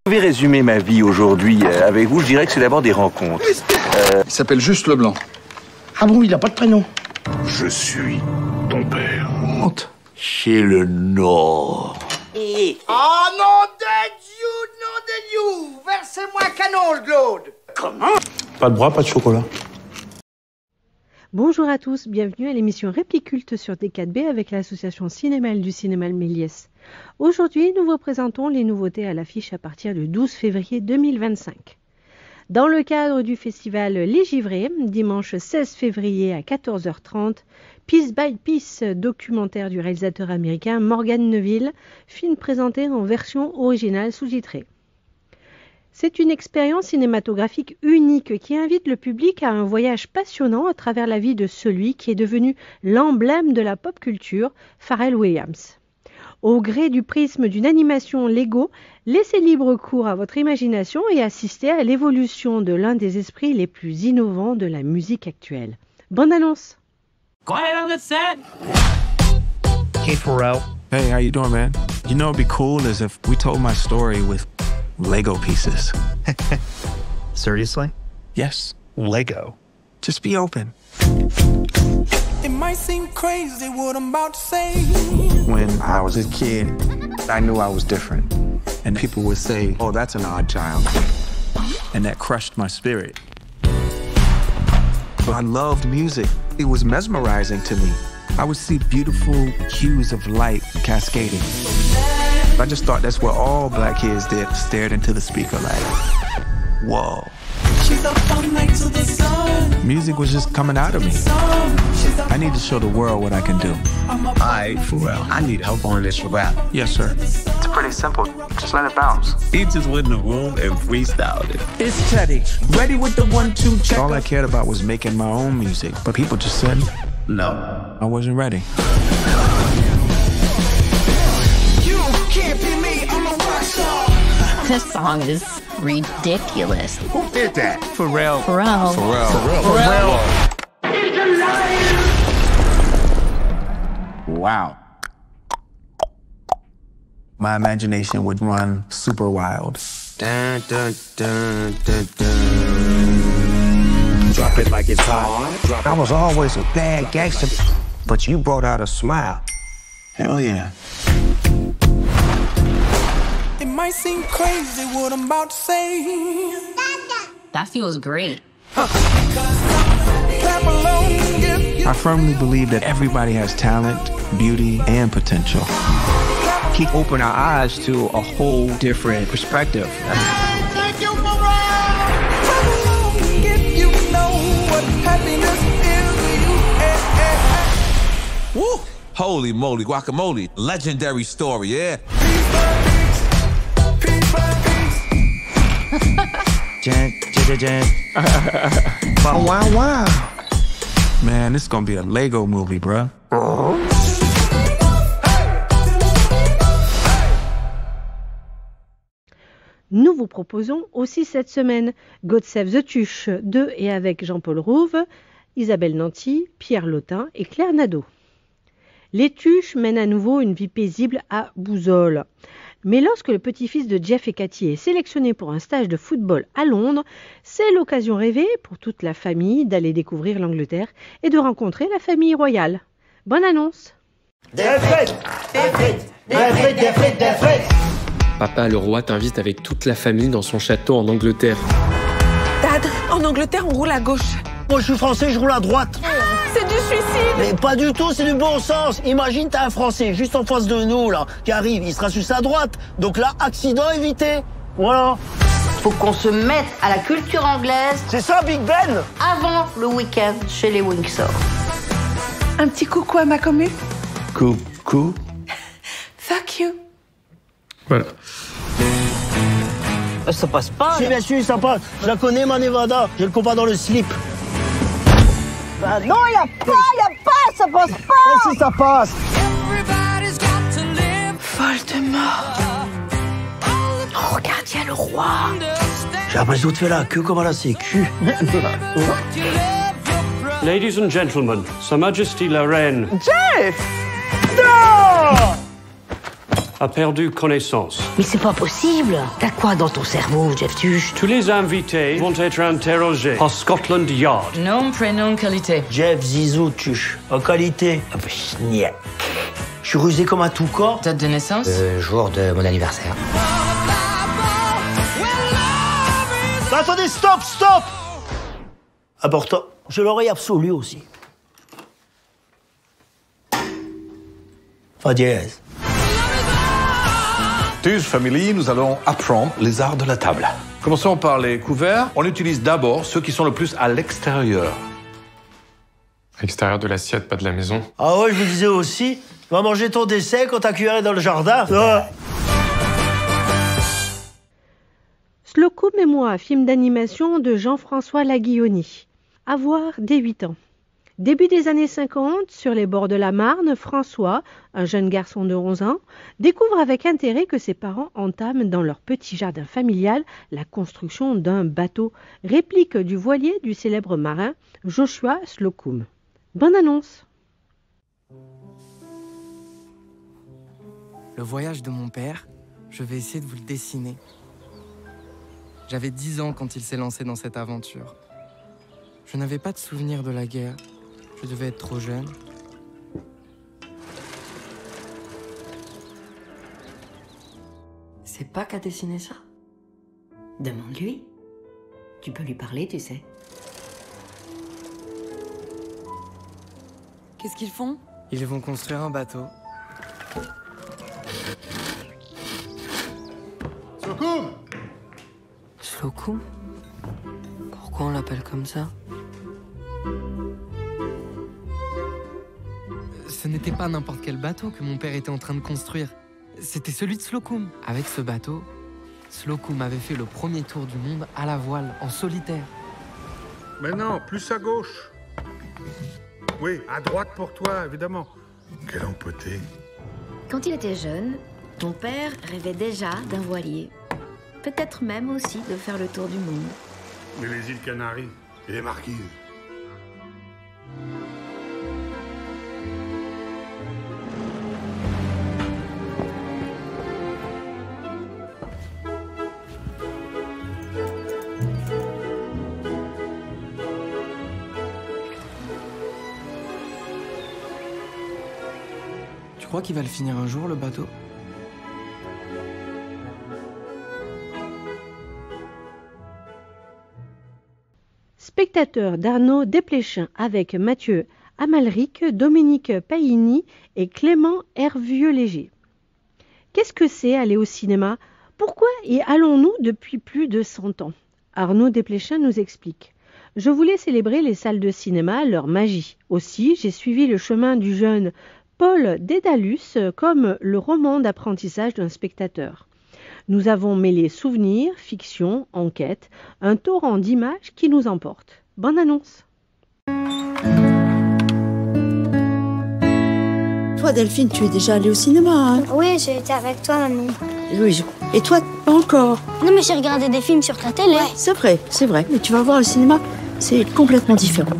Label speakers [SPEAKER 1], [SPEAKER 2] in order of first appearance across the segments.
[SPEAKER 1] Je vais résumer ma vie aujourd'hui avec vous. Je dirais que c'est d'abord des rencontres.
[SPEAKER 2] Il s'appelle Juste Leblanc.
[SPEAKER 3] Ah bon, il n'a pas de prénom.
[SPEAKER 4] Je suis ton père.
[SPEAKER 2] Honte.
[SPEAKER 4] Chez le Nord.
[SPEAKER 3] Oh nom de Dieu, versez-moi un canon, Claude. Comment?
[SPEAKER 5] Pas de bras, pas de chocolat.
[SPEAKER 6] Bonjour à tous, bienvenue à l'émission Répliculte sur D4B avec l'association Cinémal du Cinéma Méliès. Aujourd'hui, nous vous présentons les nouveautés à l'affiche à partir du 12 février 2025. Dans le cadre du festival Les Givrés, dimanche 16 février à 14h30, Piece by Piece, documentaire du réalisateur américain Morgan Neville, film présenté en version originale sous-titrée. C'est une expérience cinématographique unique qui invite le public à un voyage passionnant à travers la vie de celui qui est devenu l'emblème de la pop culture, Pharrell Williams. Au gré du prisme d'une animation Lego, laissez libre cours à votre imagination et assistez à l'évolution de l'un des esprits les plus innovants de la musique actuelle. Bonne annonce!
[SPEAKER 7] Quiet on the set!
[SPEAKER 8] Hey, Pharrell.
[SPEAKER 5] Hey, how you doing, man? You know what'd be cool is if we told my story with Lego pieces.
[SPEAKER 8] Seriously?
[SPEAKER 5] Yes.
[SPEAKER 8] Lego.
[SPEAKER 5] Just be open.
[SPEAKER 9] It might seem crazy what I'm about to say.
[SPEAKER 5] When I was a kid, I knew I was different. And people would say, oh, that's an odd child. And that crushed my spirit. But I loved music. It was mesmerizing to me. I would see beautiful hues of light cascading. I just thought that's what all black kids did, stared into the speaker like, whoa.
[SPEAKER 9] She's up all night to the sun.
[SPEAKER 5] Music was just coming out of me. I need to show the world what I can do.
[SPEAKER 8] Hi, Pharrell. I need help on this rap.
[SPEAKER 5] Yes, sir.
[SPEAKER 10] It's pretty simple. Just let it bounce.
[SPEAKER 8] He just went in the room and freestyled it.
[SPEAKER 9] It's Teddy. Ready with the 1-2 check.
[SPEAKER 5] All I cared about was making my own music. But people just said,
[SPEAKER 8] No.
[SPEAKER 5] I wasn't ready.
[SPEAKER 9] You can't be me, I'm a rock star.
[SPEAKER 11] This song is ridiculous.
[SPEAKER 8] Who did that?
[SPEAKER 5] Pharrell.
[SPEAKER 11] Pharrell.
[SPEAKER 9] It's alive.
[SPEAKER 5] Wow. My imagination would run super wild.
[SPEAKER 4] Dun, dun, dun, dun, dun.
[SPEAKER 3] Drop it like it's hot. I was always a bad gangster, but you brought out a smile.
[SPEAKER 5] Hell yeah.
[SPEAKER 9] It might seem crazy what I'm about to say.
[SPEAKER 11] That feels great.
[SPEAKER 9] Clap along if you
[SPEAKER 5] I firmly believe that everybody has talent, beauty, and potential.
[SPEAKER 3] He opened our eyes to a whole different perspective.
[SPEAKER 9] Thank you, Pharrell. Clap along if you know what happiness is to you.
[SPEAKER 12] Woo! Holy moly, guacamole. Legendary story, yeah?
[SPEAKER 3] Wow.
[SPEAKER 5] Man, this is gonna be a Lego movie, bruh.
[SPEAKER 6] Nous vous proposons aussi cette semaine God Save the Tuche de et avec Jean-Paul Rouve, Isabelle Nanty, Pierre Lotin et Claire Nadeau. Les Tuches mènent à nouveau une vie paisible à Bouzolles. Mais lorsque le petit-fils de Jeff et Cathy est sélectionné pour un stage de football à Londres, c'est l'occasion rêvée pour toute la famille d'aller découvrir l'Angleterre et de rencontrer la famille royale. Bonne annonce!
[SPEAKER 3] Des frites.
[SPEAKER 13] Papa, le roi t'invite avec toute la famille dans son château en Angleterre.
[SPEAKER 9] Dad, en Angleterre, on roule à gauche.
[SPEAKER 3] Moi, je suis français, je roule à droite.
[SPEAKER 9] C'est du suicide.
[SPEAKER 3] Mais pas du tout, c'est du bon sens. Imagine, t'as un Français juste en face de nous, là, qui arrive, il sera sur sa droite. Donc là, accident évité. Voilà.
[SPEAKER 11] Faut qu'on se mette à la culture anglaise
[SPEAKER 3] C'est ça, Big Ben.
[SPEAKER 11] avant le week-end chez les Windsor.
[SPEAKER 9] Un petit coucou à ma commu.
[SPEAKER 5] Coucou.
[SPEAKER 9] Fuck you.
[SPEAKER 5] Voilà.
[SPEAKER 3] Ça passe pas. Si, bien sûr, ça passe. Je la connais, ma Nevada. Je le compare dans le slip. Bah non, y a pas, ça passe pas. Mais si, ça passe.
[SPEAKER 9] Voldemort.
[SPEAKER 11] Oh, regarde, il y a le roi.
[SPEAKER 3] J'ai l'impression de faire la queue comme à la sécu.
[SPEAKER 14] Ladies and gentlemen, Sa Majesty la Reine.
[SPEAKER 3] Jeff! Non!
[SPEAKER 14] a perdu connaissance.
[SPEAKER 11] Mais c'est pas possible. T'as quoi dans ton cerveau, Jeff Tuche?
[SPEAKER 14] Tous les invités vont être interrogés par Scotland Yard.
[SPEAKER 15] Nom, prénom, qualité.
[SPEAKER 3] Jeff Zizou Tuche. En qualité. Ah bah, niet. Je suis rusé comme un toucan.
[SPEAKER 15] Date de naissance?
[SPEAKER 11] Jour de mon anniversaire.
[SPEAKER 3] Bah, attendez, stop, stop! Important, j'ai l'oreille absolue aussi. Fa dièse.
[SPEAKER 2] Tues Family, nous allons apprendre les arts de la table. Commençons par les couverts. On utilise d'abord ceux qui sont le plus à l'extérieur.
[SPEAKER 13] À l'extérieur de l'assiette, pas de la maison.
[SPEAKER 3] Ah ouais, je vous disais aussi, tu vas manger ton dessert quand ta cuillère est dans le jardin. Ah.
[SPEAKER 6] Slocum et moi, film d'animation de Jean-François Laguilloni. À voir dès 8 ans. Début des années 50, sur les bords de la Marne, François, un jeune garçon de 11 ans, découvre avec intérêt que ses parents entament dans leur petit jardin familial la construction d'un bateau, réplique du voilier du célèbre marin Joshua Slocum. Bonne annonce.
[SPEAKER 16] Le voyage de mon père, je vais essayer de vous le dessiner. J'avais 10 ans quand il s'est lancé dans cette aventure. Je n'avais pas de souvenir de la guerre. Je devais être trop jeune.
[SPEAKER 11] C'est pas qu'à dessiner ça. Demande-lui. Tu peux lui parler, tu sais.
[SPEAKER 15] Qu'est-ce qu'ils font?
[SPEAKER 16] Ils vont construire un bateau.
[SPEAKER 2] Slocum!
[SPEAKER 16] Slocum? Pourquoi on l'appelle comme ça? Ce n'était pas n'importe quel bateau que mon père était en train de construire. C'était celui de Slocum. Avec ce bateau, Slocum avait fait le premier tour du monde à la voile, en solitaire.
[SPEAKER 8] Mais non, plus à gauche. Oui, à droite pour toi, évidemment. Quel empoté.
[SPEAKER 17] Quand il était jeune, mon père rêvait déjà d'un voilier. Peut-être même aussi de faire le tour du monde.
[SPEAKER 8] Mais les îles Canaries et les Marquises.
[SPEAKER 16] Tu crois qu'il va le finir un jour, le bateau?
[SPEAKER 6] Spectateur d'Arnaud Desplechin avec Mathieu Amalric, Dominique Paini et Clément Hervieux-Léger. Qu'est-ce que c'est aller au cinéma? Pourquoi y allons-nous depuis plus de 100 ans? Arnaud Desplechin nous explique. Je voulais célébrer les salles de cinéma, leur magie. Aussi, j'ai suivi le chemin du jeune Paul Dédalus comme le roman d'apprentissage d'un spectateur. Nous avons mêlé souvenirs, fiction, enquête, un torrent d'images qui nous emporte. Bonne annonce.
[SPEAKER 18] Toi, Delphine, tu es déjà allée au cinéma, hein?
[SPEAKER 19] Oui, j'ai été avec toi, mamie.
[SPEAKER 18] Oui, et toi, pas encore?
[SPEAKER 19] Non, mais j'ai regardé des films sur ta télé.
[SPEAKER 18] Ouais, c'est vrai. Mais tu vas voir, le cinéma, c'est complètement différent.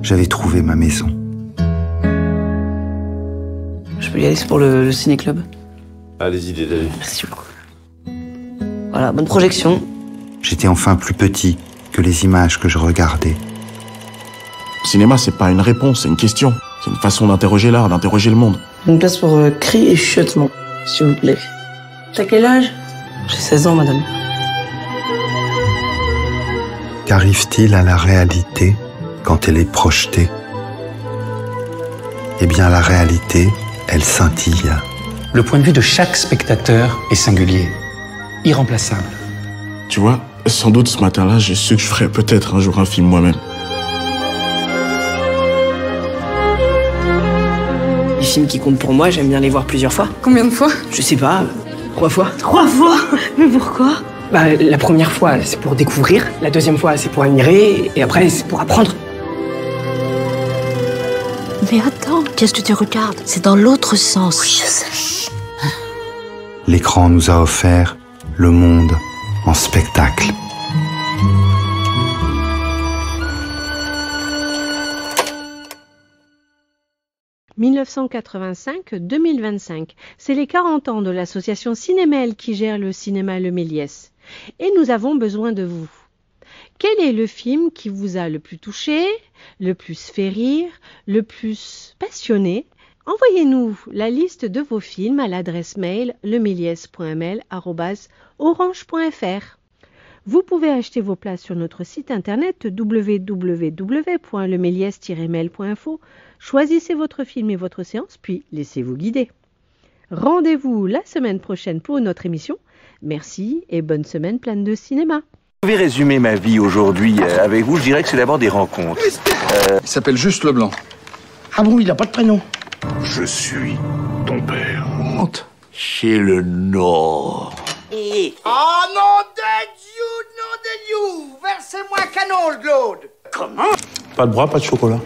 [SPEAKER 20] J'avais trouvé ma maison.
[SPEAKER 21] Je peux y aller, c'est pour le ciné-club?
[SPEAKER 22] Allez-y, Dédalus.
[SPEAKER 21] Merci beaucoup. Voilà, bonne projection.
[SPEAKER 20] J'étais enfin plus petit que les images que je regardais.
[SPEAKER 23] Le cinéma, c'est pas une réponse, c'est une question. C'est une façon d'interroger l'art, d'interroger le monde.
[SPEAKER 21] Une place pour cris et chuchotements, s'il vous plaît. T'as quel âge? J'ai 16 ans, madame.
[SPEAKER 20] Qu'arrive-t-il à la réalité quand elle est projetée? Eh bien, la réalité, elle scintille.
[SPEAKER 24] Le point de vue de chaque spectateur est singulier, irremplaçable.
[SPEAKER 23] Tu vois, sans doute ce matin-là, j'ai su que je ferais peut-être un jour un film moi-même.
[SPEAKER 21] Les films qui comptent pour moi, j'aime bien les voir plusieurs fois.
[SPEAKER 15] Combien de fois?
[SPEAKER 21] Je sais pas, 3 fois.
[SPEAKER 15] 3 fois? Mais pourquoi?
[SPEAKER 21] La première fois, c'est pour découvrir. La deuxième fois, c'est pour admirer. Et après, c'est pour apprendre.
[SPEAKER 18] Mais attends, qu'est-ce que tu regardes? C'est dans l'autre sens.
[SPEAKER 21] Oui, je sais.
[SPEAKER 20] L'écran nous a offert le monde en spectacle.
[SPEAKER 6] 1985-2025. C'est les 40 ans de l'association Cinémel qui gère le cinéma Le Méliès. Et nous avons besoin de vous. Quel est le film qui vous a le plus touché, le plus fait rire, le plus passionné? Envoyez-nous la liste de vos films à l'adresse mail lemelies.ml@orange.fr. Vous pouvez acheter vos places sur notre site internet www.lemelies-mail.info. Choisissez votre film et votre séance, puis laissez-vous guider. Rendez-vous la semaine prochaine pour notre émission. Merci et bonne semaine pleine de cinéma.
[SPEAKER 1] Je vais résumer ma vie aujourd'hui avec vous. Je dirais que c'est d'abord des rencontres.
[SPEAKER 4] Il s'appelle juste Leblanc. Ah bon, il n'a pas de prénom?
[SPEAKER 1] Je suis ton père. Honte. Chez le Nord.
[SPEAKER 9] Oh nom de Dieu, versez-moi un canon, le Claude.
[SPEAKER 22] Pas de bras, pas de chocolat.